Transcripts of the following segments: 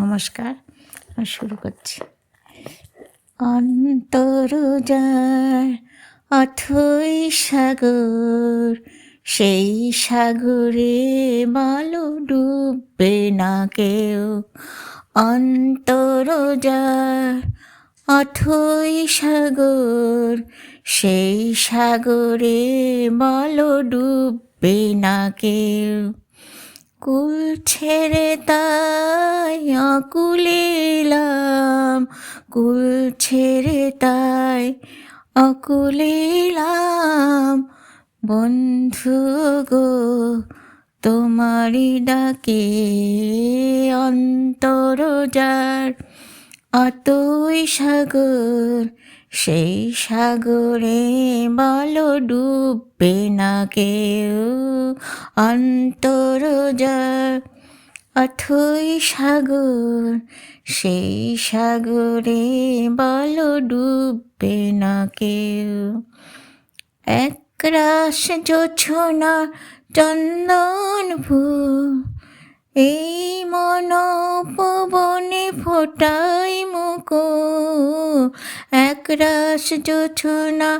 নমস্কার। শুরু করছি। অন্তরজার অথই সাগর, সেই সাগরে বালু ডুববে না কেউ। অন্তরজার অথই সাগর, সেই সাগরে বালু ডুববে না কেউ। কুল ছেড়ে তাই অকুলে এলাম, কুল ছেড়ে তাই অকুলে এলাম। বন্ধু গো তোমারই ডাকে, অন্তরজার অতই সাগর, সেই সাগরে বলো ডুববে না কেউ। অন্তরজার অথই সাগর, সেই সাগরে বলো ডুববে না কেউ। একরাশ জোছনা চন্দন ফুল, এই মন পবনে ফোটাই মুকুল। একরাশ জোছনা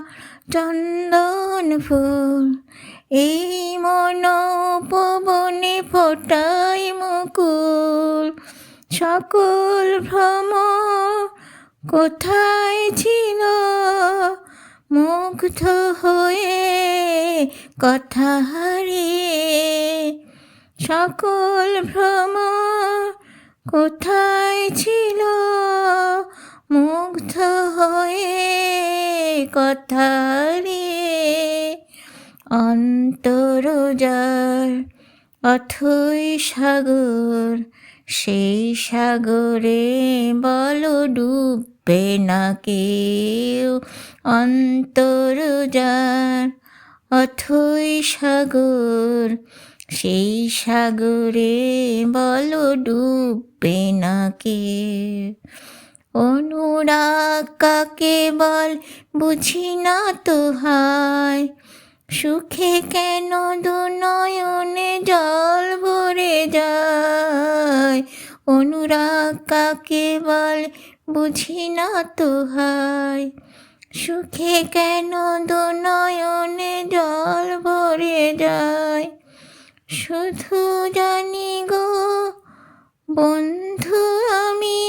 চন্দন ফুল, এই মন পবনে ফোটাই মুকুল। সকল ভ্রমর কোথায় ছিল, মুগ্ধ হয়ে কথা হারিয়ে। সকল ভ্রমর কোথায় ছিল, মুগ্ধ হয়ে কথা হারিয়ে। অন্তরজার অথই সাগর, সেই সাগরে বলো ডুববে না কেউ। অন্তরজার অথই সাগর, সেই সাগরে বলো ডুববে না কেউ। অনুরাগ কাকে বল বুঝি না তো হায়, সুখে কেন দুনয়নে জল ভরে যায়। অনুরাগ কাকে বল বুঝি না তো হায়, সুখে কেন দুনয়নে জল ভরে যায়। শুধু জানি গো বন্ধু আমি,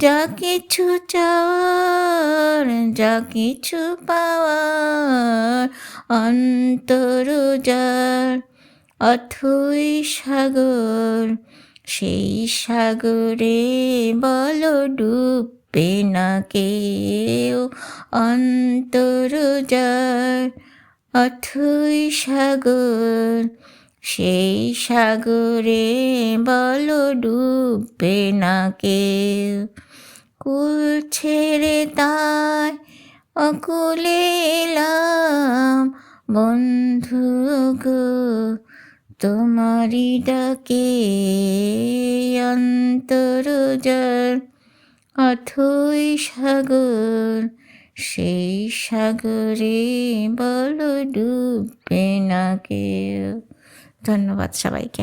যা কিছু চাওয়ার যা কিছু পাওয়ার। অন্তরজার অথই সাগর, সেই সাগরে বলো ডুববে না কেউ। অন্তরজার অথই সাগর, সেই সাগরে বলো ডুববে না কেউ। কুল ছেড়ে তাই অকুলে এলাম, বন্ধু গো তোমারই ডাকে। অন্তরজার অথই সাগর, সেই সাগরে বলো ডুববে না কেউ। ধন্যবাদ সবাইকে।